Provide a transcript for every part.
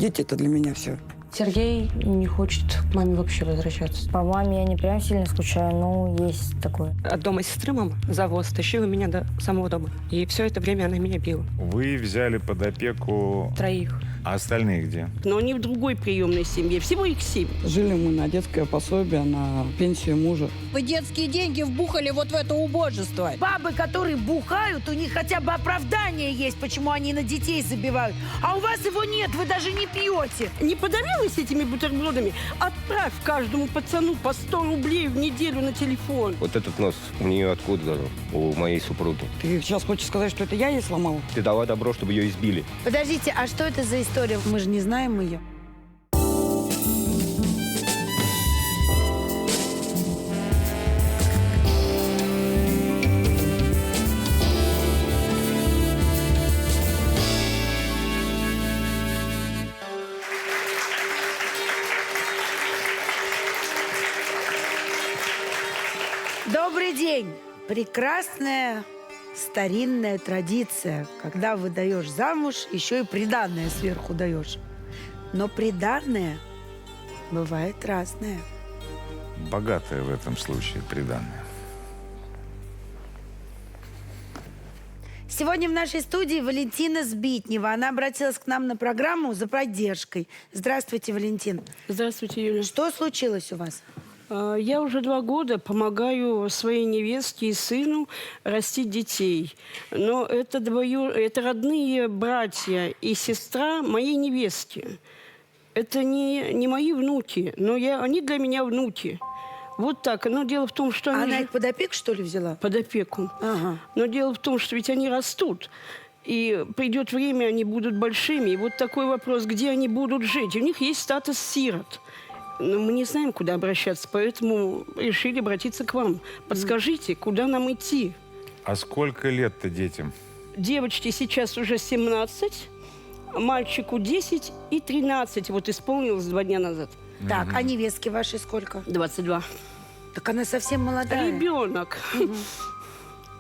Дети – это для меня все. Сергей не хочет к маме вообще возвращаться. По маме я не прям сильно скучаю, но есть такое. От дома сестры мама за воз тащила меня до самого дома. И все это время она меня била. Вы взяли под опеку... 3. А остальные где? Но они в другой приемной семье. Всего их 7. Жили мы на детское пособие, на пенсию мужа. Вы детские деньги вбухали вот в это убожество. Бабы, которые бухают, у них хотя бы оправдание есть, почему они на детей забивают. А у вас его нет, вы даже не пьете. Не подавилась этими бутербродами? Отправь каждому пацану по 100 рублей в неделю на телефон. Вот этот нос у нее откуда, у моей супруги? Ты сейчас хочешь сказать, что это я ей сломала? Ты дала добро, чтобы ее избили. Подождите, а что это за история? Мы же не знаем ее. Добрый день. Прекрасная старинная традиция, когда выдаешь замуж, еще и приданое сверху даешь. Но приданое бывает разное. Богатые в этом случае приданные. Сегодня в нашей студии Валентина Сбитнева. Она обратилась к нам на программу за поддержкой. Здравствуйте, Валентин. Здравствуйте, Юля. Что случилось у вас? Я уже 2 года помогаю своей невестке и сыну растить детей. Но это родные братья и сестра моей невестки. Это не мои внуки, но они для меня внуки. Вот так. Но дело в том, что Она их под опеку, что ли, взяла? под опеку. Ага. Но дело в том, что ведь они растут. И придет время, они будут большими. И вот такой вопрос, где они будут жить. У них есть статус сирот. Но мы не знаем, куда обращаться, поэтому решили обратиться к вам. Подскажите, куда нам идти? А сколько лет-то детям? Девочке сейчас уже 17, мальчику 10 и 13. Вот исполнилось 2 дня назад. Так, а невестке вашей сколько? 22. Так она совсем молодая. Ребенок.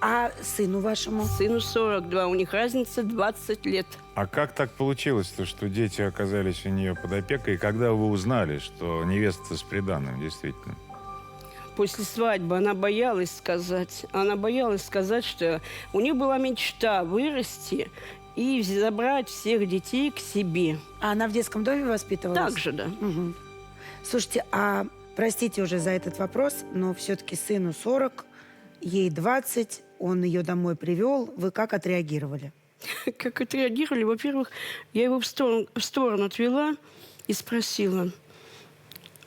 А сыну вашему? Сыну 42, у них разница 20 лет. А как так получилось-то, что дети оказались у нее под опекой? И когда вы узнали, что невеста с приданым, действительно? После свадьбы она боялась сказать. Она боялась сказать, что у нее была мечта вырасти и забрать всех детей к себе. А она в детском доме воспитывалась? Так же, да. Угу. Слушайте, а простите уже за этот вопрос, но все-таки сыну 40, ей 20, он ее домой привел. Вы как отреагировали? Как отреагировали? Во-первых, я его в сторону отвела и спросила: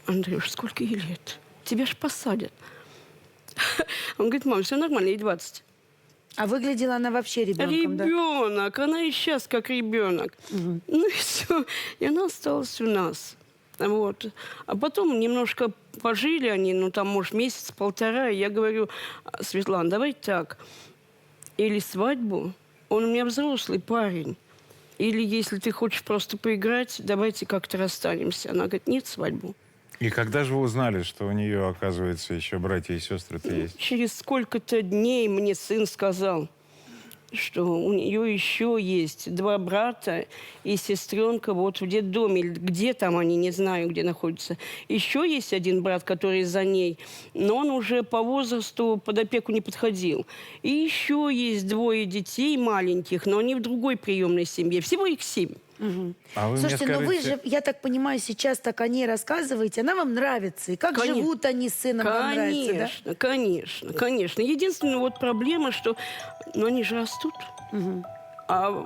Андрюш, сколько ей лет? Тебя ж посадят. Он говорит: мам, все нормально, ей 20. А выглядела она вообще ребенком, да? Ребенок, она и сейчас как ребенок. Угу. Ну и все. И она осталась у нас. Вот. А потом немножко пожили они, ну там, может, месяц-полтора. И я говорю: Светлана, давай так. Или свадьбу, он у меня взрослый парень. Или если ты хочешь просто поиграть, давайте как-то расстанемся. Она говорит: нет, свадьбу. И когда же вы узнали, что у нее, оказывается, еще братья и сестры-то есть? Через сколько-то дней мне сын сказал, что у нее еще есть 2 брата и сестренка вот в детдоме. Где там они, не знаю, где находятся. Еще есть 1 брат, который за ней, но он уже по возрасту под опеку не подходил. И еще есть 2 детей маленьких, но они в другой приемной семье. Всего их 7. Угу. А вы Слушайте, мне ну вы скажите... же, я так понимаю, сейчас так о ней рассказываете, она вам нравится. И как Конечно. живут они с сыном, вам нравится, да? Конечно. Единственная вот проблема, что они же растут. Угу. А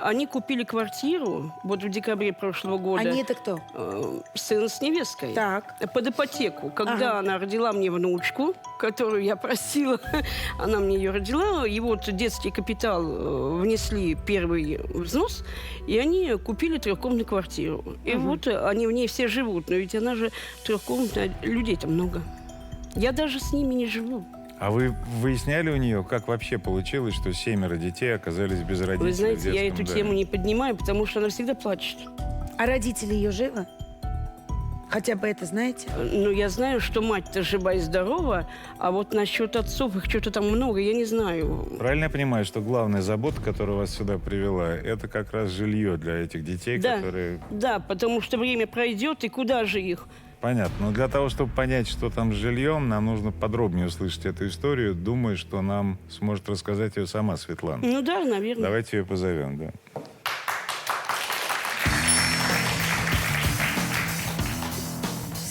они купили квартиру вот в декабре прошлого года. Они это кто? Сын с невесткой. Так. Под ипотеку. Когда она родила мне внучку, которую я просила, она мне ее родила, и вот детский капитал внесли первый взнос, и они купили 3-комнатную квартиру. И вот они в ней все живут. Но ведь она же 3-комнатная, людей-то много. Я даже с ними не живу. А вы выясняли у нее, как вообще получилось, что 7 детей оказались без родителей? Вы знаете, в детском я эту доме? тему не поднимаю, потому что она всегда плачет. А родители ее живы? Хотя бы это знаете? Ну, я знаю, что мать-то жива и здорова, а вот насчет отцов, их что-то там много, я не знаю. Правильно я понимаю, что главная забота, которая вас сюда привела, это как раз жилье для этих детей, Да. которые... Да, потому что время пройдет, и куда же их? Понятно. Но для того, чтобы понять, что там с жильем, нам нужно подробнее услышать эту историю. Думаю, что нам сможет рассказать ее сама Светлана. Ну да, наверное. Давайте ее позовем, да.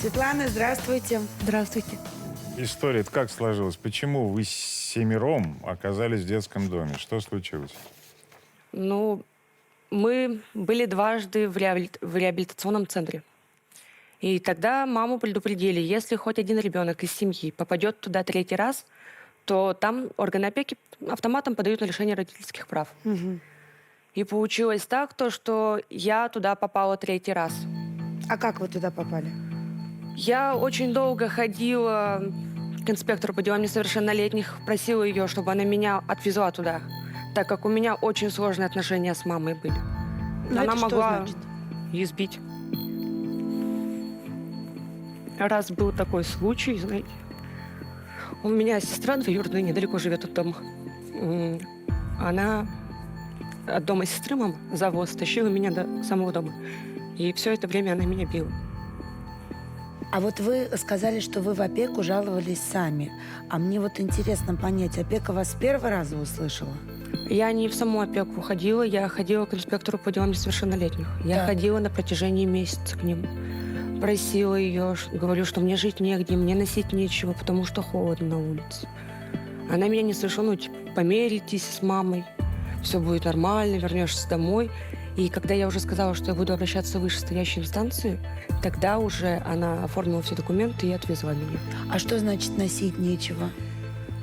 Светлана, здравствуйте. Здравствуйте. История как сложилась? Почему вы семером оказались в детском доме? Что случилось? Ну, мы были дважды в реабилитационном центре. И тогда маму предупредили, если хоть один ребенок из семьи попадет туда третий раз, то там органы опеки автоматом подают на лишение родительских прав. И получилось так, что я туда попала третий раз. А как вы туда попали? Я очень долго ходила к инспектору по делам несовершеннолетних, просила ее, чтобы она меня отвезла туда, так как у меня очень сложные отношения с мамой были. Ну, Она это что могла значит? избить. Раз был такой случай, знаете, у меня сестра двоюродная недалеко живет от дома. Она от дома сестры, мама, за воз тащила меня до самого дома. И все это время она меня била. А вот вы сказали, что вы в опеку жаловались сами. А мне вот интересно понять, опека вас с первого раза услышала? Я не в саму опеку ходила, я ходила к инспектору по делам несовершеннолетних. Я Так. ходила на протяжении месяца к нему. Просила ее, говорю, что мне жить негде, мне носить нечего, потому что холодно на улице. Она меня не слышала, ну, типа, помиритесь с мамой, все будет нормально, вернешься домой. И когда я уже сказала, что я буду обращаться в вышестоящую инстанцию, тогда уже она оформила все документы и отвезла меня. А что значит носить нечего?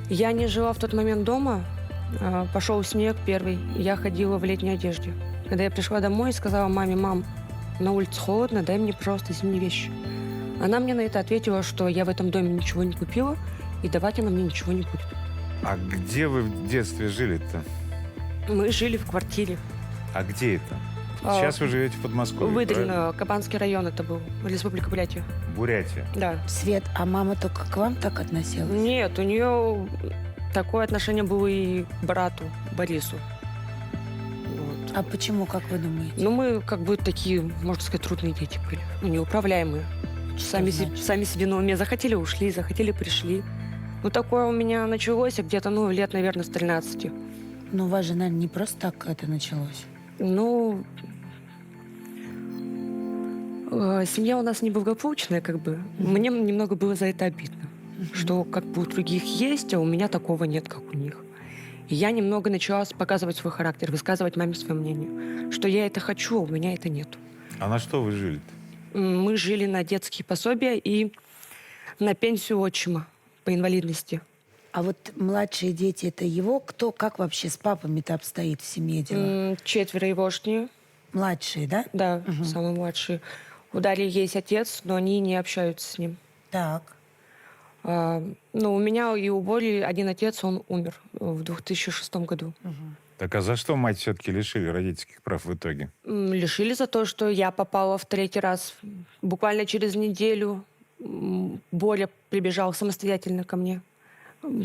Я не жила в тот момент дома, пошел снег первый, и я ходила в летней одежде. Когда я пришла домой и сказала маме: мам, на улице холодно, дай мне, пожалуйста, зимние вещи. Она мне на это ответила, что я в этом доме ничего не купила, и давать она мне ничего не будет. А где вы в детстве жили-то? Мы жили в квартире. А где это? А, Сейчас вы живете в Подмосковье, правильно? Выдрено, Кабанский район это был, Республика Бурятия. Бурятия. Да. Свет, а мама только к вам так относилась? Нет, у нее такое отношение было и к брату Борису. Вот. А почему, как вы думаете? Ну, мы как бы такие, можно сказать, трудные дети были. Ну, неуправляемые. Сами себе на уме. Захотели — ушли, захотели — пришли. Ну, такое у меня началось где-то, ну, лет, наверное, с 13. Ну, у вас же, наверное, не просто так это началось. Ну, семья у нас неблагополучная, как бы. Мне немного было за это обидно. Что как бы у других есть, а у меня такого нет, как у них. И я немного начала показывать свой характер, высказывать маме свое мнение. Что я это хочу, а у меня это нет. А на что вы жили-то? Мы жили на детские пособия и на пенсию отчима по инвалидности. А вот младшие дети, это его? Кто, как вообще с папами-то обстоит в семье дела? 4 егошние, Младшие, да? да, самые младшие. У Дарьи есть отец, но они не общаются с ним. Так. Ну, у меня и у Боли один отец, он умер в 2006 году. Так а за что мать все-таки лишили родительских прав в итоге? Лишили за то, что я попала в третий раз. Буквально через неделю Боря прибежал самостоятельно ко мне.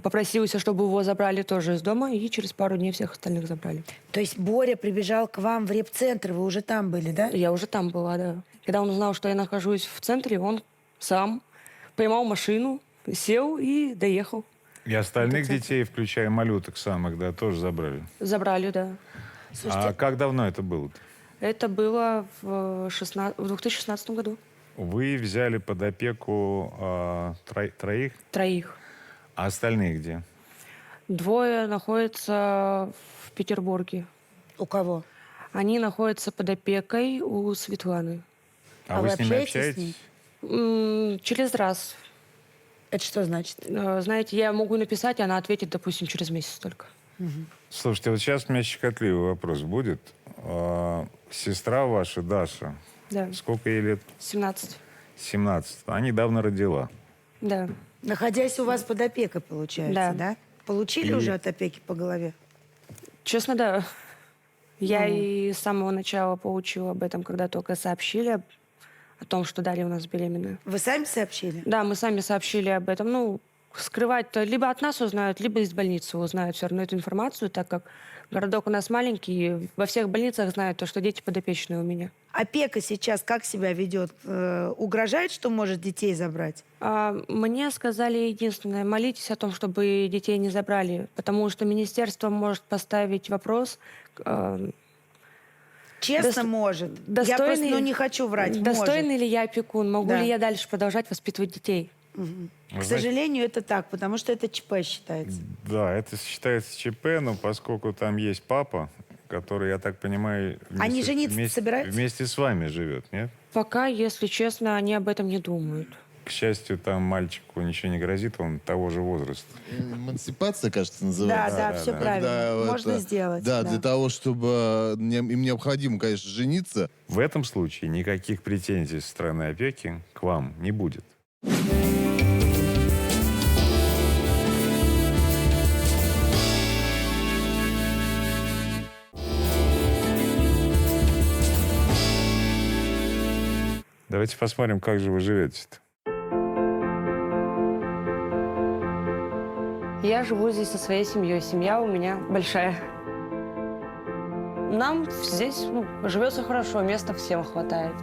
Попросился, чтобы его забрали тоже из дома, и через пару дней всех остальных забрали. То есть Боря прибежал к вам в репцентр, вы уже там были, да? Я уже там была, да. Когда он узнал, что я нахожусь в центре, он сам поймал машину, сел и доехал. И остальных детей, включая малюток самых, да, тоже забрали? Забрали, да. А как давно это было-то? Это было в 2016 году. Вы взяли под опеку троих, Троих. а остальные где? 2 находятся в Петербурге. У кого? Они находятся под опекой у Светланы. А вы с ними общаетесь? Через раз. Это что значит? Знаете, я могу написать, и она ответит, допустим, через месяц только. Слушайте, вот сейчас у меня щекотливый вопрос будет. Сестра ваша, Даша, Да. сколько ей лет? 17. 17. Она недавно родила. Да. Находясь у вас под опекой, получается, Да. да? Получили И- уже от опеки по голове? Честно, да. Я и с самого начала получила об этом, когда только сообщили о том, что Дарья у нас беременная. Вы сами сообщили? Да, мы сами сообщили об этом. Ну, скрывать-то либо от нас узнают, либо из больницы узнают все равно эту информацию, так как городок у нас маленький, во всех больницах знают то, что дети подопечные у меня. Опека сейчас как себя ведет? Угрожает, что может детей забрать? Мне сказали единственное, молитесь о том, чтобы детей не забрали, потому что министерство может поставить вопрос. Честно, может. Я просто не хочу врать. Достойный ли я опекун? Могу Да. ли я дальше продолжать воспитывать детей? К сожалению, это так, потому что это ЧП считается. Да, это считается ЧП, но поскольку там есть папа, который, я так понимаю, Они жениться собираются? вместе с вами живет, нет? Пока, если честно, они об этом не думают. К счастью, там мальчику ничего не грозит, он того же возраста. Эмансипация, кажется, называется. Да, все правильно. Когда Можно сделать. Да, для того, чтобы им необходимо, конечно, жениться. В этом случае никаких претензий со стороны опеки к вам не будет. Давайте посмотрим, как же вы живете-то. Я живу здесь со своей семьей. Семья у меня большая. Нам здесь живется хорошо, места всем хватает.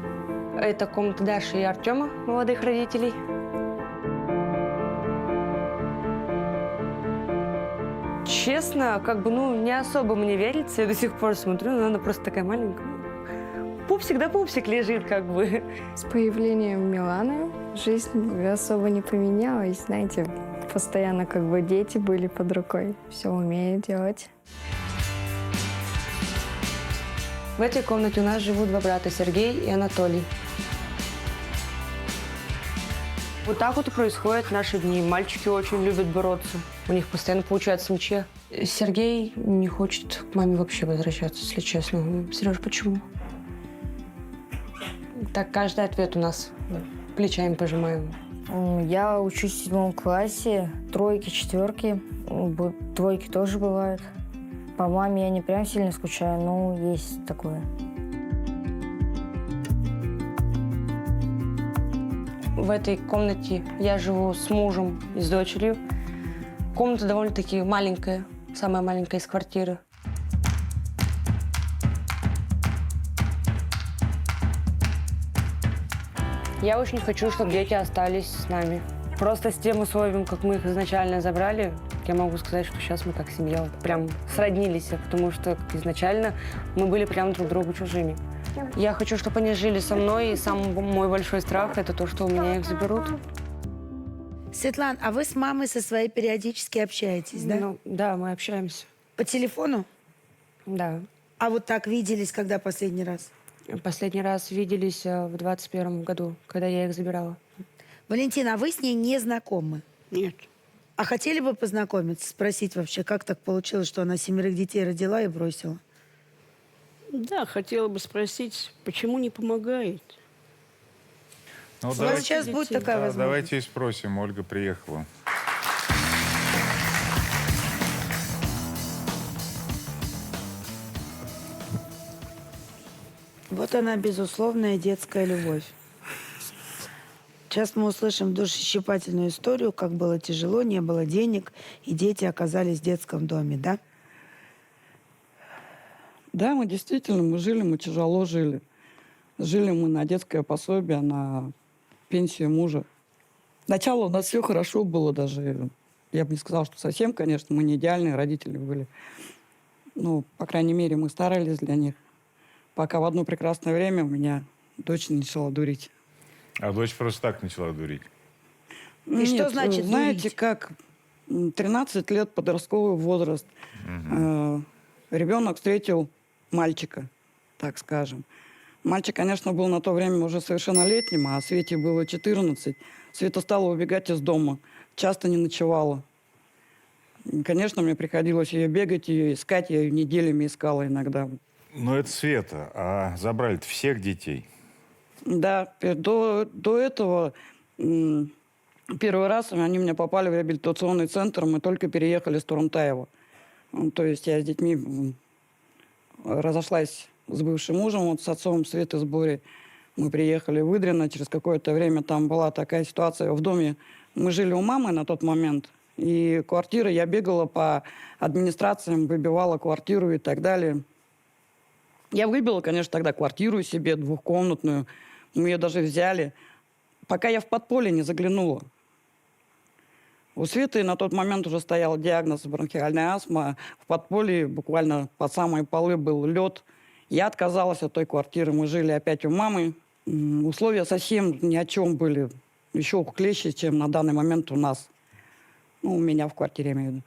Это комната Даши и Артема, молодых родителей. Честно, не особо мне верится. Я до сих пор смотрю, но она просто такая маленькая. Пупсик да пупсик лежит С появлением Миланы жизнь особо не поменялась. Знаете, постоянно дети были под рукой. Все умеют делать. В этой комнате у нас живут два брата, Сергей и Анатолий. Вот так вот и происходят в наши дни. Мальчики очень любят бороться. У них постоянно получается ничья. Сергей не хочет к маме вообще возвращаться, если честно. Сереж, почему? Так каждый ответ у нас. Плечами пожимаем. Я учусь в 7 классе, тройки, четверки, двойки тоже бывают. По маме я не прям сильно скучаю, но есть такое. В этой комнате я живу с мужем и с дочерью. Комната довольно-таки маленькая, самая маленькая из квартиры. Я очень хочу, чтобы дети остались с нами. Просто с тем условием, как мы их изначально забрали, я могу сказать, что сейчас мы как семья прям сроднились, потому что изначально мы были прям друг другу чужими. Я хочу, чтобы они жили со мной, и самый мой большой страх – это то, что у меня их заберут. Светлана, а вы с мамой со своей периодически общаетесь, да? Да, мы общаемся. По телефону? Да. А вот так виделись, когда последний раз? Последний раз виделись в 21 году, когда я их забирала. Валентина, а вы с ней не знакомы? Нет. А хотели бы познакомиться, спросить вообще, как так получилось, что она 7 детей родила и бросила? Да, хотела бы спросить, почему не помогает? Ну, У вас сейчас будет такая возможность. Давайте и спросим. Ольга приехала. Вот она, безусловная детская любовь. Сейчас мы услышим душещипательную историю, как было тяжело, не было денег, и дети оказались в детском доме, да? Да, мы тяжело жили. Жили мы на детское пособие, на пенсию мужа. Сначала у нас все хорошо было даже. Я бы не сказала, что совсем, конечно, мы не идеальные родители были. Ну, по крайней мере, мы старались для них. Пока в одно прекрасное время у меня дочь начала дурить. А дочь просто так начала дурить? И что значит знаете, дурить? как 13 лет, подростковый возраст. Ребенок встретил мальчика, так скажем. Мальчик, конечно, был на то время уже совершеннолетним, а Свете было 14. Света стала убегать из дома, часто не ночевала. И, конечно, мне приходилось ее бегать, ее искать, я ее неделями искала иногда. Ну, это Света. А забрали-то всех детей? Да, до этого первый раз они у меня попали в реабилитационный центр, мы только переехали с Турунтаева. То есть я с детьми разошлась с бывшим мужем, вот с отцом Светы с Борей. Мы приехали в Выдрино, через какое-то время там была такая ситуация в доме. Мы жили у мамы на тот момент, и квартира, я бегала по администрациям, выбивала квартиру и так далее. Я выбила, конечно, тогда квартиру себе двухкомнатную. Мы ее даже взяли, пока я в подполье не заглянула. У Светы на тот момент уже стоял диагноз бронхиальная астма. В подполье буквально под самые полы был лед. Я отказалась от той квартиры. Мы жили опять у мамы. Условия совсем ни о чем были. Еще хлеще, чем на данный момент у нас. Ну, у меня в квартире, я имею в виду.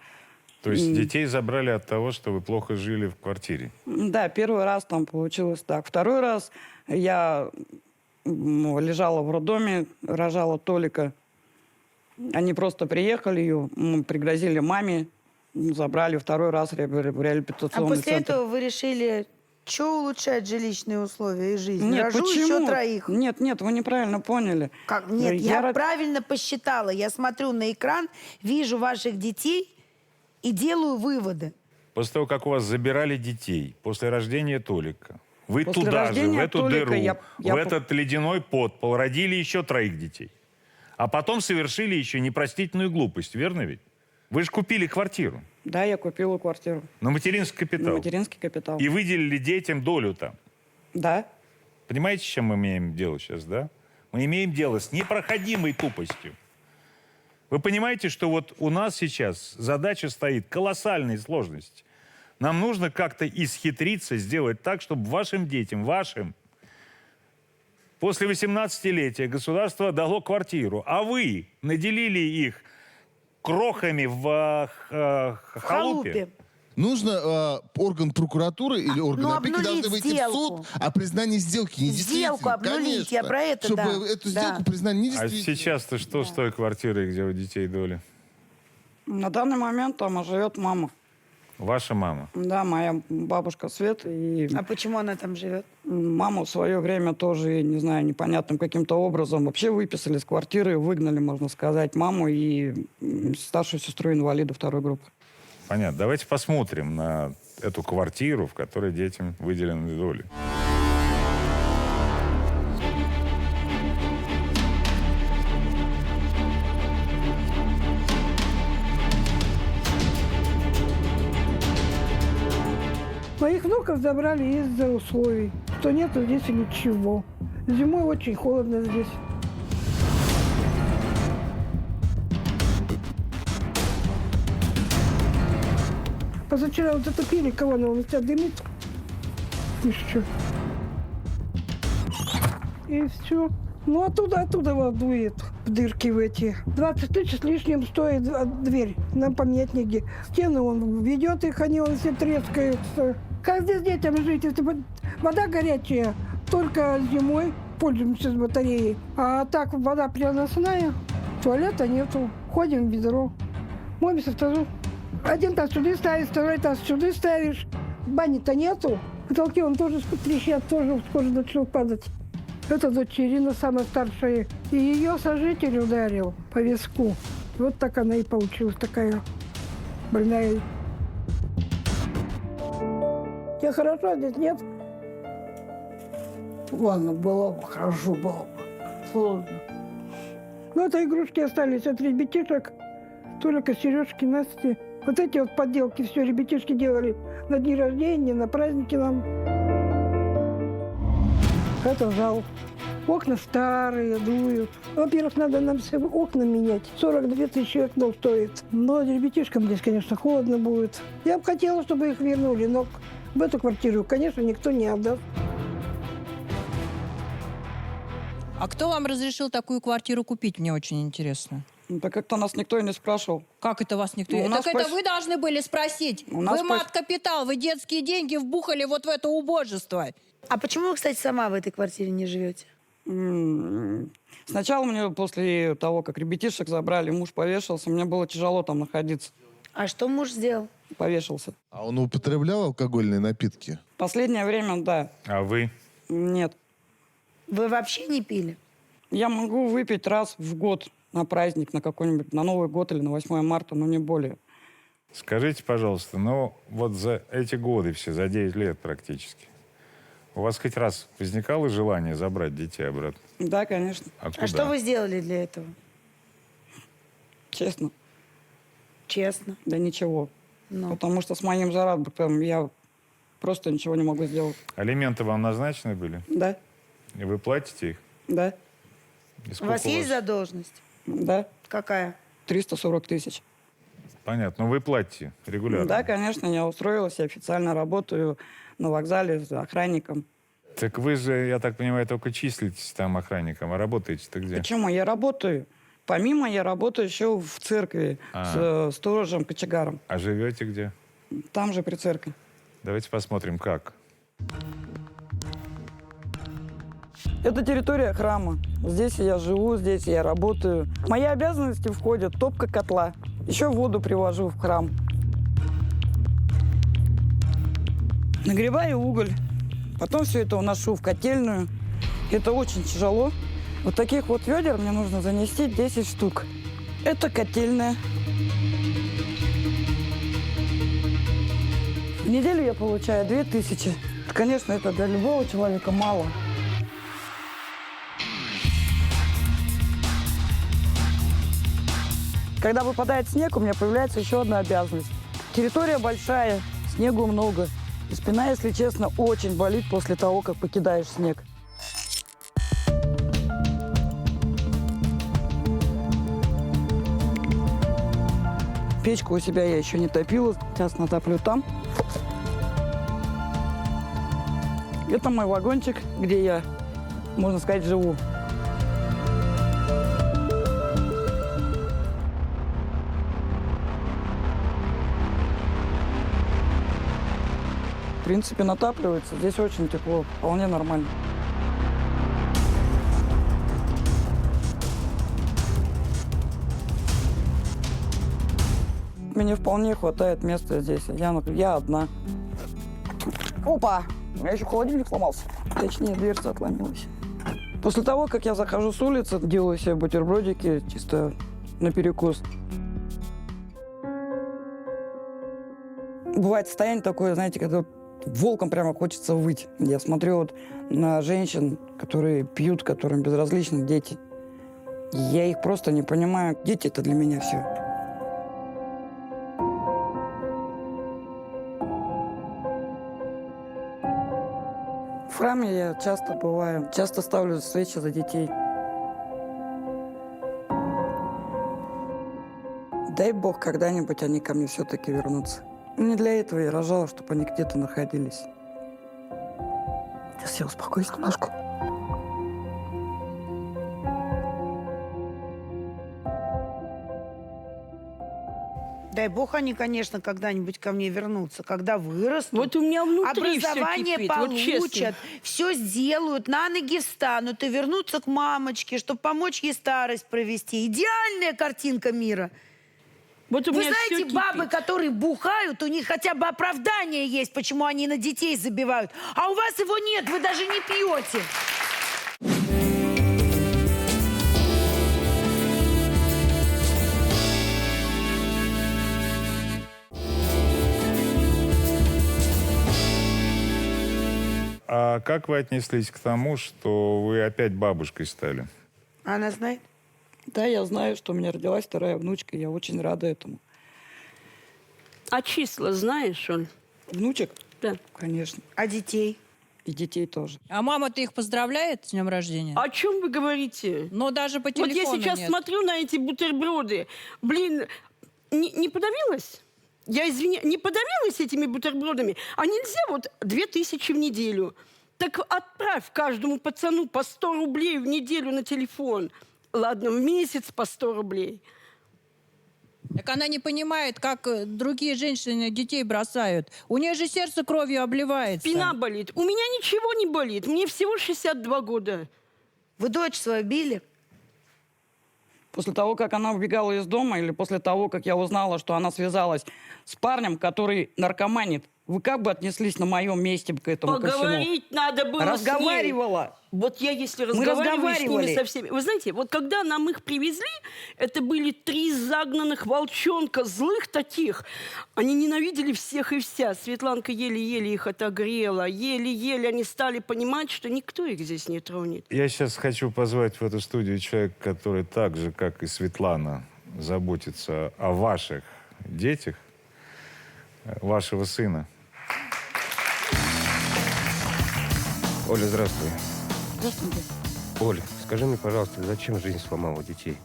То есть детей забрали от того, что вы плохо жили в квартире? Да, первый раз там получилось так. Второй раз я лежала в роддоме, рожала Толика. Они просто приехали, ее пригрозили маме, забрали второй раз в реабилитационный А после центр. этого вы решили, что улучшать жилищные условия и жизнь? Нет, Рожу почему? еще 3. Нет, вы неправильно поняли. Как? Нет, я род- правильно посчитала. Я смотрю на экран, вижу ваших детей и делаю выводы. После того, как у вас забирали детей, после рождения Толика, вы После туда же, в рождения эту Толика дыру, я в этот ледяной подпол родили еще 3 детей. А потом совершили еще непростительную глупость, верно ведь? Вы же купили квартиру Да, я купила квартиру. на материнский На капитал. материнский капитал. И выделили детям долю там. Да. Понимаете, с чем мы имеем дело сейчас, да? Мы имеем дело с непроходимой тупостью. Вы понимаете, что вот у нас сейчас задача стоит колоссальной сложности. Нам нужно как-то исхитриться, сделать так, чтобы вашим детям, после 18-летия государство дало квартиру, а вы наделили их крохами в халупе. Нужно орган прокуратуры или орган Ну, опеки обнулить должны выйти в сделку. суд о признании сделки недействительной. Сделку обнулить, я про это, Чтобы да. эту сделку признали А недействительной. сейчас-то что с той квартирой, где у детей доля? На данный момент там живет мама. Ваша мама. Да, моя бабушка Света. И А почему она там живет? маму в свое время тоже, не знаю, непонятным каким-то образом вообще выписали с квартиры, выгнали, можно сказать, маму и старшую сестру инвалида 2-й группы. Понятно. Давайте посмотрим на эту квартиру, в которой детям выделены доли. Моих внуков забрали из-за условий, что нету здесь ничего. Зимой очень холодно здесь. Позавчера вот затопили колонну, он у тебя дымит. И что? И все. Ну, оттуда вот дует в дырки в эти. 20 тысяч с лишним стоит дверь. Нам поменять негде. Стены он ведет их, они вон все трескаются. Как здесь детям жить? Это вода горячая, только зимой пользуемся с батареей. А так вода переносная, туалета нету. Ходим в ведро, моемся в тазу. Один таз сюда ставишь, второй таз сюда ставишь. Бани-то нету. Потолки он тоже трещат, тоже скоро начал падать. Это дочь Ирина, самая старшая. И ее сожитель ударил по виску. Вот так она и получилась, такая больная. Тебе хорошо, а здесь нет? Ладно, было бы, хорошо было бы. Сложно. Ну, это игрушки остались от ребятишек. Только Сережки, Насти. Вот эти вот подделки все ребятишки делали на дни рождения, на праздники нам. Это зал. Окна старые, дуют. Во-первых, надо нам все окна менять. 42 тысячи окно стоит. Но ребятишкам здесь, конечно, холодно будет. Я бы хотела, чтобы их вернули, но в эту квартиру, конечно, никто не отдаст. А кто вам разрешил такую квартиру купить, мне очень интересно. Да как-то нас никто и не спрашивал. Как это вас никто... Ну, у нас так это пос- вы должны были спросить. У нас Вы мат-капитал, вы детские деньги вбухали вот в это убожество. А почему вы, кстати, сама в этой квартире не живете? Сначала мне после того, как ребятишек забрали, муж повешался, мне было тяжело там находиться. А что муж сделал? Повешался. А он употреблял алкогольные напитки? Последнее время, да. А вы? Нет. Вы вообще не пили? Я могу выпить раз в год на праздник, на какой-нибудь, на Новый год или на 8 марта, но не более. Скажите, пожалуйста, ну вот за эти годы все, за 9 лет практически, У вас хоть раз возникало желание забрать детей обратно? Да, конечно, А куда? А что вы сделали для этого? честно. Честно. Да ничего. Ну. Потому что с моим заработком я просто ничего не могу сделать. Алименты вам назначены были? Да, И вы платите их? да, И У сколько вас есть задолженность? да. Какая? 340 тысяч. Понятно. Но вы платите регулярно? Да, конечно, я устроилась, я официально работаю на вокзале с охранником. Так вы же, я так понимаю, только числитесь там охранником, а работаете-то где? Почему? Я работаю. Помимо, я работаю еще в церкви с сторожем, кочегаром. А живете где? Там же при церкви. Давайте посмотрим, как. Это территория храма. Здесь я живу, здесь я работаю. В мои обязанности входят топка котла. Еще воду привожу в храм. Нагреваю уголь. Потом все это уношу в котельную. Это очень тяжело. Вот таких вот ведер мне нужно занести 10 штук. Это котельная. В неделю я получаю 2000. Конечно, это для любого человека мало. Когда выпадает снег, у меня появляется еще одна обязанность. Территория большая, снегу много. И спина, если честно, очень болит после того, как покидаешь снег. Печку у себя я еще не топила. Сейчас натоплю там. Это мой вагончик, где я, можно сказать, живу. В принципе, натапливается. Здесь очень тепло, вполне нормально. Мне вполне хватает места здесь. Я одна. Опа! У меня еще холодильник сломался. Точнее, дверца отломилась. После того, как я захожу с улицы, делаю себе бутербродики чисто на перекус. Бывает состояние такое, знаете, когда волком прямо хочется выть. Я смотрю вот на женщин, которые пьют, которым безразличны дети. Я их просто не понимаю. Дети — это для меня все. В храме я часто бываю, часто ставлю свечи за детей. Дай бог, когда-нибудь они ко мне все-таки вернутся. Не для этого я рожала, чтобы они где-то находились. Сейчас я успокоюсь немножко. Дай бог, они, конечно, когда-нибудь ко мне вернутся, когда вырастут. Вот у меня внутри образование все кипит, вот честно. получат, все сделают, на ноги встанут и вернутся к мамочке, чтобы помочь ей старость провести. Идеальная картинка мира. Вот у Вы меня всё знаете, бабы, кипит. которые бухают, у них хотя бы оправдание есть, почему они на детей забивают. А у вас его нет, вы даже не пьете. А как вы отнеслись к тому, что вы опять бабушкой стали? Она знает? Да, я знаю, что у меня родилась вторая внучка, я очень рада этому. А числа знаешь, он? Внучек? Да. Конечно. А детей? И детей тоже. А мама-то их поздравляет с днем рождения? О чем вы говорите? Но даже по Вот я телефону сейчас нет. смотрю на эти бутерброды. Блин, не подавилась? Я извиняюсь, не подавилась этими бутербродами? А нельзя вот 2000 в неделю? Так отправь каждому пацану по 100 рублей в неделю на телефон. Ладно, в месяц по 100 рублей. Так она не понимает, как другие женщины детей бросают. У нее же сердце кровью обливается. Спина болит. У меня ничего не болит. Мне всего 62 года. Вы дочь свою били? После того, как она убегала из дома, или после того, как я узнала, что она связалась с парнем, который наркоманит Вы как бы отнеслись на моем месте к этому ко всему? Поговорить надо было с ней. Разговаривала. Вот я, если Мы разговариваю с ними разговаривали. со всеми... Вы знаете, вот когда нам их привезли, это были 3 загнанных волчонка, злых таких. Они ненавидели всех и вся. Светланка еле-еле их отогрела. Еле-еле они стали понимать, что никто их здесь не тронет. Я сейчас хочу позвать в эту студию человека, который так же, как и Светлана, заботится о ваших детях, вашего сына. Оля, здравствуй. Здравствуйте. Оль, скажи мне, пожалуйста, зачем жизнь сломала детей?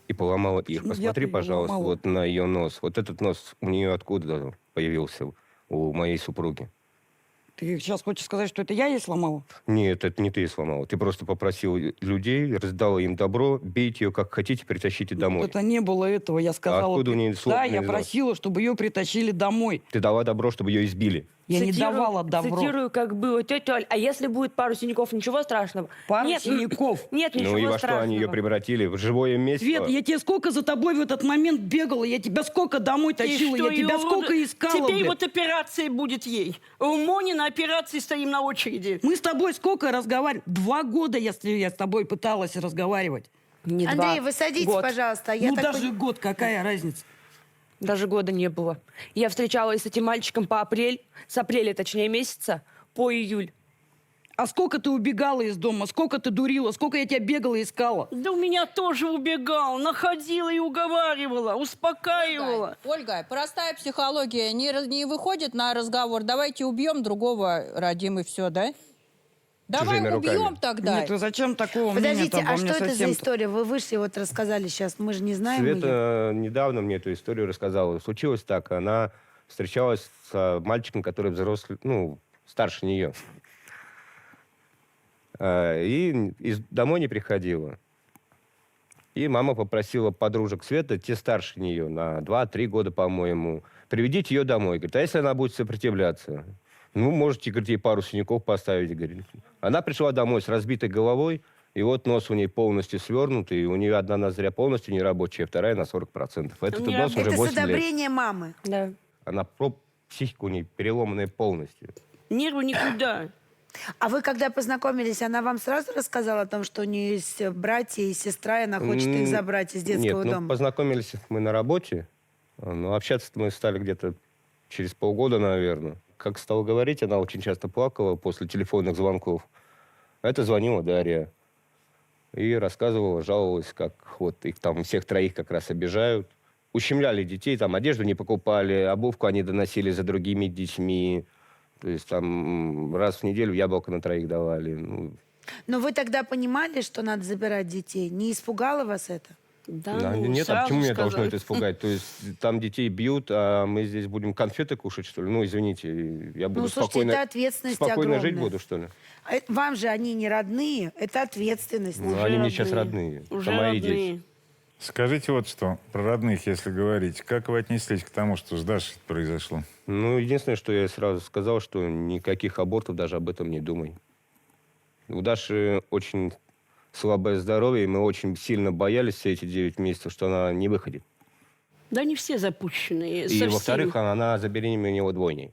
И поломала их. Почему Посмотри, я-то её пожалуйста, ломала? вот на ее нос. Вот этот нос у нее откуда появился у моей супруги? Ты сейчас хочешь сказать, что это я ей сломала? Нет, это не ты сломала. Ты просто попросил людей, раздала им добро, бейте ее как хотите, притащите домой. Это не было этого. Я сказала... откуда у нее Да, сложный я взрослый? просила, чтобы ее притащили домой. Ты дала добро, чтобы ее избили. Я не давала добро. Цитирую, как было. Тетя Оль, а если будет пару синяков, ничего страшного? Пару Нет, синяков. Нет, ничего Ну и во страшного. что они ее превратили? В живое место? Свет, я тебе сколько за тобой в этот момент бегала, я тебя сколько домой тащила, И что, я тебя её сколько рода- искала, Теперь блядь. вот операция будет ей. У Мони на операции стоим на очереди. Мы с тобой сколько разговаривали? 2 года я с тобой пыталась разговаривать. Не Андрей, 2. вы садитесь, Год. пожалуйста. Я Ну так даже год, какая разница? Даже года не было. Я встречалась с этим мальчиком с апреля, точнее, месяца, по июль. А сколько ты убегала из дома, сколько ты дурила, сколько я тебя бегала и искала? Да у меня тоже убегал, находила и уговаривала, успокаивала. Ольга, простая психология не выходит на разговор. Давайте убьем другого, родим и все, да? Давай Чужими убьем руками. тогда. Нет, вы зачем такого Подождите, мнения-то обо а мне что это за совсем-то? история? Вы вышли, вот рассказали сейчас, мы же не знаем её. Света недавно мне эту историю рассказала. Случилось так, она встречалась с мальчиком, который взрослый, ну, старше нее. Домой не приходила. И мама попросила подружек Светы, те старше нее, на 2-3 года, по-моему, приведите ее домой. Говорит, а если она будет сопротивляться? Ну, можете, говорит, ей пару синяков поставить. Говорит. Она пришла домой с разбитой головой, и вот нос у нее полностью свернутый, и у нее одна ноздря полностью нерабочая, вторая на 40%. Этот Не нос уже Это с 8 лет. одобрения мамы. Да. Она психика у нее переломанная полностью. Нервы никуда. А вы, когда познакомились, она вам сразу рассказала о том, что у нее есть братья и сестра, и она хочет их забрать из детского Нет, дома? познакомились мы на работе, но общаться мы стали где-то через полгода, наверное. Как стала говорить, она очень часто плакала после телефонных звонков. Это звонила Дарья. И рассказывала, жаловалась, как вот их там всех 3 как раз обижают. Ущемляли детей, там одежду не покупали, обувку они доносили за другими детьми. То есть там раз в неделю яблоко на 3 давали. Ну, Но вы тогда понимали, что надо забирать детей? Не испугало вас это? Да, да, ну, нет, а сразу почему меня должно сказать. это испугать? То есть там детей бьют, а мы здесь будем конфеты кушать, что ли? Ну, извините, я буду Ну, слушайте, это ответственность спокойно огромная. жить буду, что ли? А вам же они не родные, это ответственность. Ну, они мне сейчас родные. Уже Это мои родные. дети. Скажите вот что, про родных, если говорить. Как вы отнеслись к тому, что с Дашей произошло? Ну, единственное, что я сразу сказал, что никаких абортов даже об этом не думай. У Даши очень слабое здоровье, и мы очень сильно боялись все эти 9 месяцев, что она не выходит. Да не все запущенные. И, совсем. во-вторых, она забеременела у него двойней.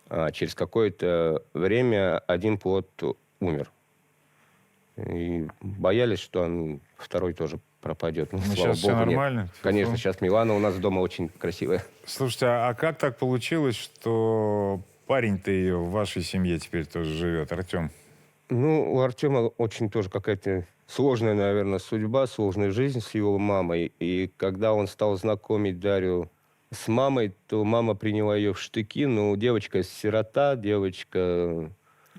А через какое-то время один плод умер. И боялись, что он второй тоже пропадет. Ну, Ну, слава сейчас все богу, нет. нормально? Конечно, Фу. сейчас Милана у нас дома очень красивая. Слушайте, а как так получилось, что парень-то ее в вашей семье теперь тоже живет, Артем? Ну, у Артема очень тоже какая-то сложная, наверное, судьба, сложная жизнь с его мамой. И когда он стал знакомить Дарью с мамой, то мама приняла ее в штыки. Ну, девочка сирота, девочка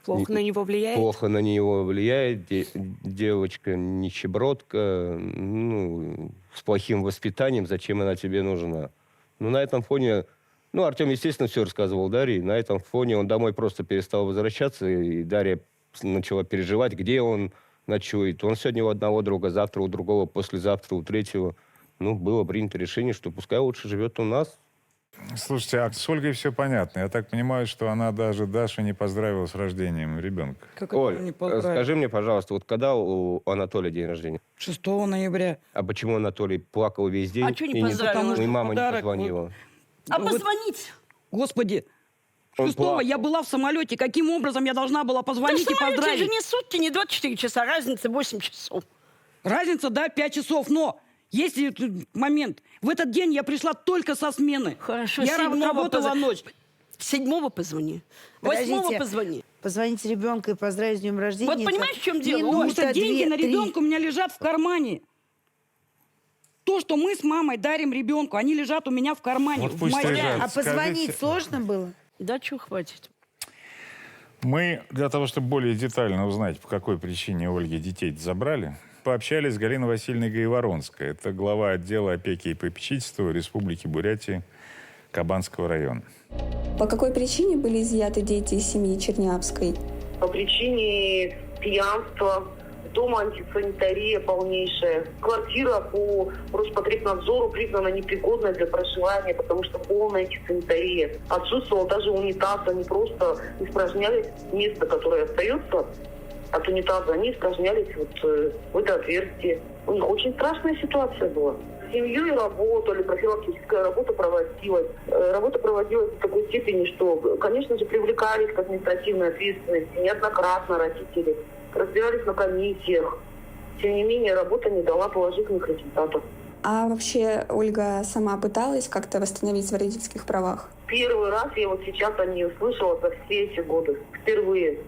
Плохо на него влияет? плохо на него влияет, девочка нищебродка, ну, с плохим воспитанием, зачем она тебе нужна? Ну, на этом фоне... Ну, Артем, естественно, все рассказывал Дарье. На этом фоне он домой просто перестал возвращаться, и Дарья начала переживать, где он ночует. Он сегодня у одного друга, завтра у другого, послезавтра у третьего. Ну, было принято решение, что пускай лучше живет у нас. Слушайте, а с Ольгой все понятно. Я так понимаю, что она даже Дашу не поздравила с рождением ребенка. Как Оль, это не поздравить? скажи мне, пожалуйста, вот когда у Анатолия день рождения? 6 ноября. А почему Анатолий плакал весь день? А чё не и поздравила? Потому что и мама подарок не позвонила? А Вот, позвонить? Господи, 6-го я была в самолете. Каким образом я должна была позвонить и же поздравить? не сутки, не 24 часа, разница 8 часов. Разница, да, 5 часов, но есть момент. В этот день я пришла только со смены. Хорошо, Я работала ночь. 7-го позвони. Подождите. 8-го позвони. Позвонить ребенку и поздравить с днем рождения. Вот это понимаешь, в чем дело? минута, Потому что деньги две, на три. ребенка у меня лежат в кармане. То, что мы с мамой дарим ребенку, они лежат у меня в кармане. Вот в пусть моей- лежат. А позвонить Скажите- сложно было? Да, чего хватит. Мы для того, чтобы более детально узнать, по какой причине Ольги детей забрали, пообщались с Галиной Васильевной Гаеворонской. Это глава отдела опеки и попечительства Республики Бурятия Кабанского района. По какой причине были изъяты дети из семьи Чернявской? По причине пьянства, дома антисанитария полнейшая. Квартира по Роспотребнадзору признана непригодной для проживания, потому что полная антисанитария. Отсутствовал даже унитаз, они просто испражнялись. Место, которое остается от унитаза, они испражнялись в это отверстие. У них очень страшная ситуация была. С семьей работали, профилактическая работа проводилась. Работа проводилась в такой степени, что, конечно же, привлекались к административной ответственности неоднократно родители. Разбирались на комиссиях. Тем не менее, работа не дала положительных результатов. А вообще Ольга сама пыталась как-то восстановить в родительских правах? Первый раз я вот сейчас о ней услышала за все эти годы. Впервые.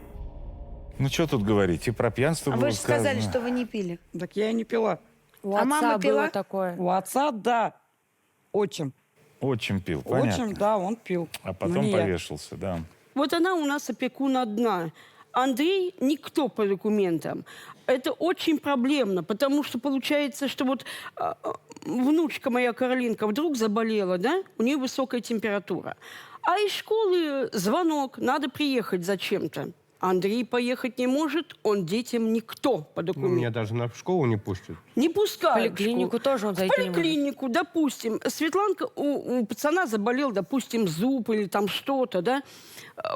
Ну, что тут говорить? И про пьянство А было вы же сказали, сказано. что вы не пили. Так я и не пила. У А отца мама было пила? такое. У отца, да. Отчим. Отчим пил, понятно. Отчим, да, он пил. А Но потом не я. повешался, да. Вот она у нас опекун одна. Андрей никто по документам. Это очень проблемно, потому что получается, что вот внучка моя Каролинка вдруг заболела, да? У нее высокая температура. А из школы звонок, надо приехать зачем-то. Андрей поехать не может, он детям никто по Ну, документам. меня даже на школу не пустят. Не В пускают. поликлинику тоже он В зайти не может. поликлинику, допустим, Светланка, у пацана заболел, допустим, зуб или там что-то, да.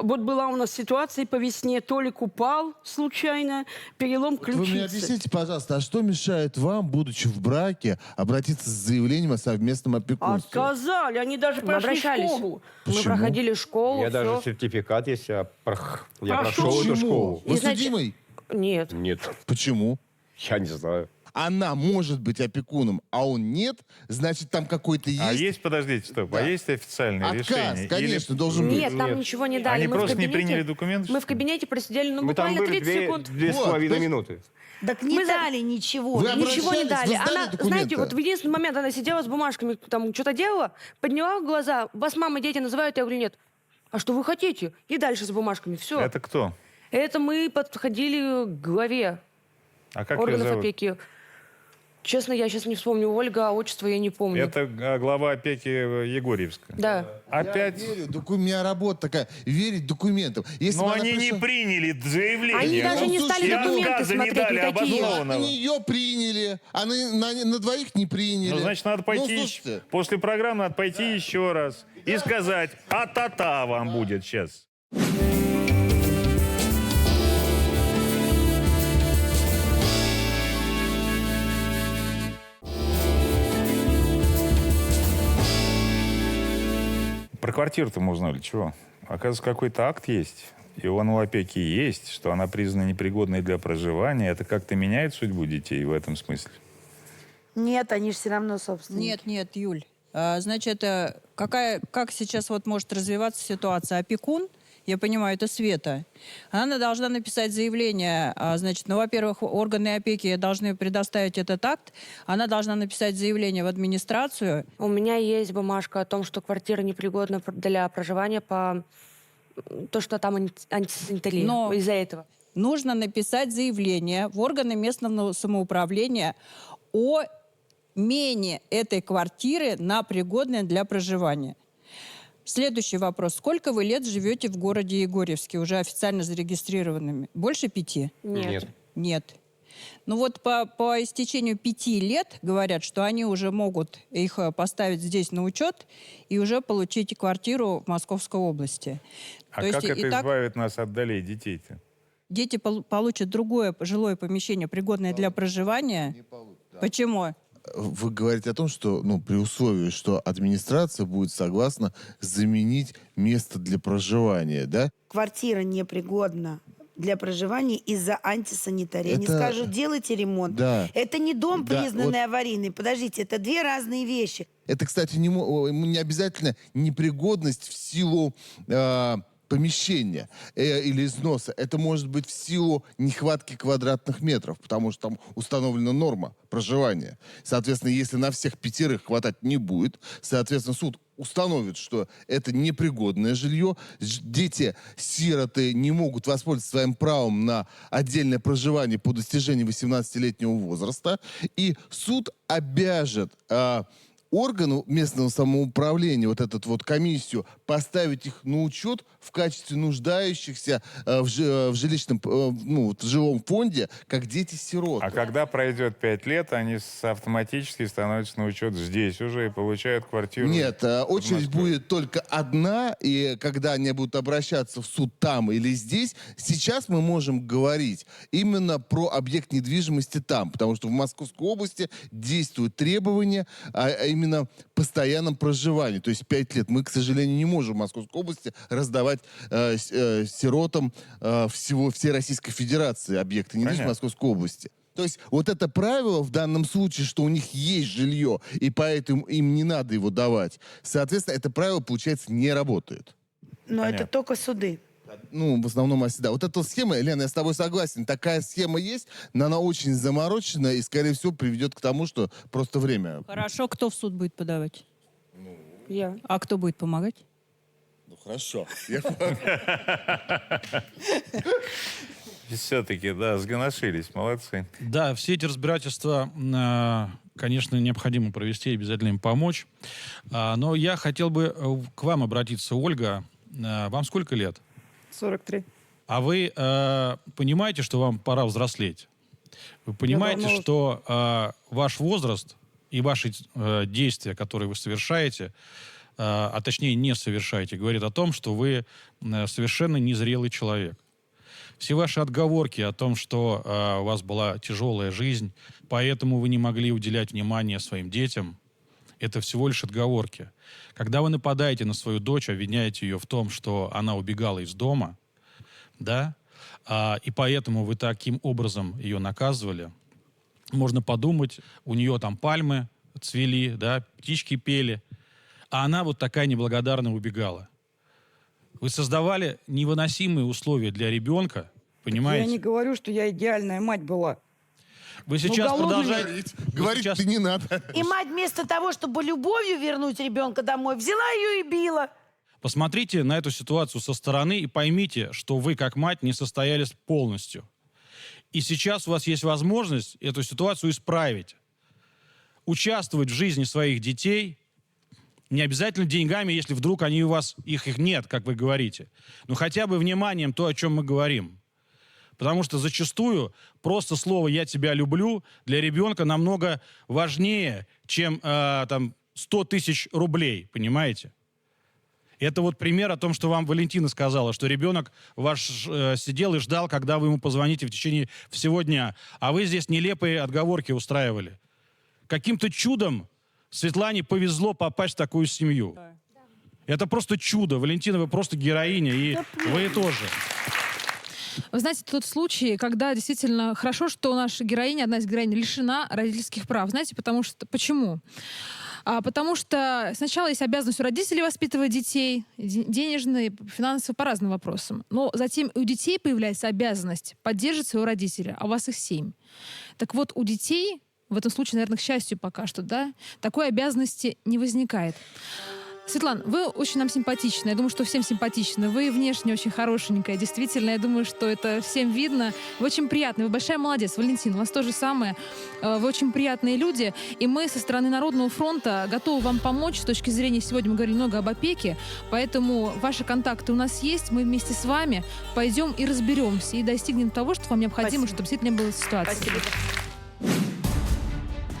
Вот была у нас ситуация по весне, Толик упал случайно, перелом Вы мне ключицы. объясните, пожалуйста, а что мешает вам, будучи в браке, обратиться с заявлением о совместном опекунстве? Отказали, они даже Мы прошли обращались. школу. Мы Почему? проходили У школу, меня всё. даже сертификат есть, я Прошел. прошел эту школу. Вы И значит- судимый? Нет. Нет, Почему? я не знаю. Она может быть опекуном, а он нет, значит, там какой-то есть... А есть, подождите, стоп, Да. а есть официальное Отказ, решение? конечно, Или- должен быть. Нет, там Нет. ничего не дали. Они Мы в просто не кабинете- приняли документы? Мы в кабинете просидели, ну, Мы там буквально были 30 секунд. 2,5 Вот, минуты. Так не Мы за- дали ничего. Вы Ничего. Ничего не обращались, дали. вы сдали Она, документы? знаете, вот в единственный момент она сидела с бумажками, там что-то делала, подняла глаза, вас мама, дети называют, я говорю, нет. А что вы хотите? И дальше с бумажками. Все. Это кто? Это мы подходили к главе А как ее органов зовут? опеки. Честно, я сейчас не вспомню Ольга, а отчество я не помню. Это глава опеки Егорьевская. Да. Опять? Я верю, у меня работа такая, верить документам. Если Но бы она они не пришла- приняли заявление. Они даже не стали И документы отказа не смотреть дали никакие. обоснованного. На нее приняли, а на двоих не приняли. Ну, значит, надо пойти Ну, еще- слушайте, после программы надо пойти еще раз и сказать, а-та-та вам будет сейчас. Про квартиру-то мы узнали. Чего? Оказывается, какой-то акт есть. И он у опеки есть, что она признана непригодной для проживания. Это как-то меняет судьбу детей в этом смысле? Нет, они же все равно собственники. Нет, нет, Юль. Значит, как сейчас вот может развиваться ситуация? Опекун, я понимаю, это Света. Она должна написать заявление. Значит, ну, во-первых, органы опеки должны предоставить этот акт. Она должна написать заявление в администрацию. У меня есть бумажка о том, что квартира непригодна для проживания по то, что там антисанитария. Но- Из-за этого. Нужно написать заявление в органы местного самоуправления о мене этой квартиры на пригодное для проживания. Следующий вопрос. Сколько вы лет живете в городе Егорьевске, уже официально зарегистрированными? Больше 5? Нет. Нет. Ну вот по истечению 5 лет говорят, что они уже могут их поставить здесь на учет и уже получить квартиру в Московской области. А То как есть это и так избавит нас от долей детей-то? дети получат другое жилое помещение, пригодное для проживания. Почему? вы говорите о том, что, ну, при условии, что администрация будет согласна заменить место для проживания, да? Квартира непригодна для проживания из-за антисанитарии. Они Это- скажут, делайте ремонт. Да. Это не дом, Да, признанный вот- аварийный. Подождите, это две разные вещи. Это, кстати, не обязательно непригодность в силу помещения или износа. Это может быть в силу нехватки квадратных метров, потому что там установлена норма проживания. Соответственно, если на всех 5 хватать не будет, соответственно, суд установит, что это непригодное жилье, дети-сироты не могут воспользоваться своим правом на отдельное проживание по достижении 18-летнего возраста, и суд обяжет органу местного самоуправления, вот эту вот комиссию, поставить их на учет в качестве нуждающихся в жилищном, в жилом фонде, как дети-сироты. А когда пройдет 5 лет, они автоматически становятся на учет здесь уже и получают квартиру. Нет, очередь Москве. будет только одна, и когда они будут обращаться в суд там или здесь, сейчас мы можем говорить именно про объект недвижимости там, потому что в Московской области действуют требования именно постоянном проживании, то есть 5 лет. Мы, к сожалению, не можем в Московской области раздавать сиротам всей Российской Федерации объекты недвижимости в Московской области. То есть вот это правило в данном случае, что у них есть жилье, и поэтому им не надо его давать, соответственно, это правило, получается, не работает. Но это только суды. Ну, в основном оседа. Вот эта схема, Лена, я с тобой согласен, такая схема есть, но она очень заморочена и, скорее всего, приведет к тому, что просто время... Хорошо, кто в суд будет подавать? Я. А кто будет помогать? Ну, хорошо. Все-таки, да, сгоношились, молодцы. Да, все эти разбирательства, конечно, необходимо провести, обязательно им помочь. Но я хотел бы к вам обратиться, Ольга. Вам сколько лет? 43. А вы понимаете, что вам пора взрослеть? Вы понимаете, давно уже. что ваш возраст и ваши действия, которые вы совершаете, а точнее не совершаете, говорит о том, что вы совершенно незрелый человек. Все ваши отговорки о том, что у вас была тяжелая жизнь, поэтому вы не могли уделять внимание своим детям, это всего лишь отговорки. Когда вы нападаете на свою дочь, обвиняете ее в том, что она убегала из дома, да, и поэтому вы таким образом ее наказывали, можно подумать, у нее там пальмы цвели, да, птички пели, а она вот такая неблагодарная убегала. Вы создавали невыносимые условия для ребенка, понимаете? Я не говорю, что я идеальная мать была. Вы сейчас продолжаете... Говорить-то не надо. И мать вместо того, чтобы любовью вернуть ребенка домой, взяла ее и била. Посмотрите на эту ситуацию со стороны и поймите, что вы, как мать, не состоялись полностью. И сейчас у вас есть возможность эту ситуацию исправить. Участвовать в жизни своих детей, не обязательно деньгами, если вдруг они у вас, их нет, как вы говорите. Но хотя бы вниманием то, о чем мы говорим. Потому что зачастую просто слово «я тебя люблю» для ребенка намного важнее, чем там 100 тысяч рублей, понимаете? Это вот пример о том, что вам Валентина сказала, что ребенок ваш сидел и ждал, когда вы ему позвоните в течение всего дня. А вы здесь нелепые отговорки устраивали. Каким-то чудом Светлане повезло попасть в такую семью. Это просто чудо. Валентина, вы просто героиня, и вы тоже. Вы знаете, тот случай, когда действительно хорошо, что наша героиня, одна из героинь, лишена родительских прав. Знаете, почему? Потому что сначала есть обязанность у родителей воспитывать детей, денежные, финансовые, по разным вопросам. Но затем у детей появляется обязанность поддерживать своего родителя, а у вас их 7. Так вот, у детей, в этом случае, наверное, к счастью пока что, да, такой обязанности не возникает. Светлана, вы очень нам симпатичны. Я думаю, что всем симпатичны. Вы внешне очень хорошенькая. Действительно, я думаю, что это всем видно. Вы очень приятные. Вы большая молодец. Валентин, у вас то же самое. Вы очень приятные люди. И мы со стороны Народного фронта готовы вам помочь. С точки зрения, сегодня мы говорили много об опеке. Поэтому ваши контакты у нас есть. Мы вместе с вами пойдем и разберемся. И достигнем того, что вам необходимо, чтобы действительно не было ситуации.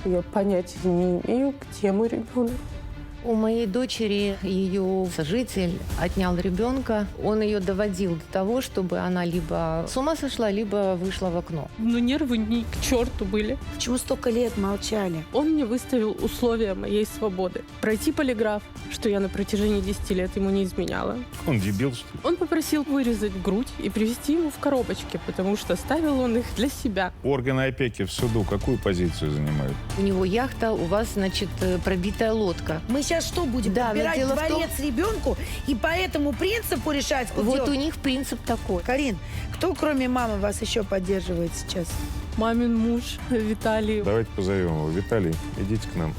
Я понятия не имею, где мой ребенок. У моей дочери ее сожитель отнял ребенка. Он ее доводил до того, чтобы она либо с ума сошла, либо вышла в окно. Ну, нервы ни к черту были. Почему столько лет молчали? Он мне выставил условия моей свободы. Пройти полиграф, что я на протяжении 10 лет ему не изменяла. Он дебил, что ли? Он попросил вырезать грудь и привезти ему в коробочке, потому что ставил он их для себя. Органы опеки в суду какую позицию занимают? У него яхта, у вас, значит, пробитая лодка. Мы сейчас что будем? Да, но Подбирать дело в том- дворец ребенку и по этому принципу решать? Вот у них принцип такой. Карин, кто кроме мамы вас еще поддерживает сейчас? Мамин муж Виталий. Давайте позовем его. Виталий, идите к нам.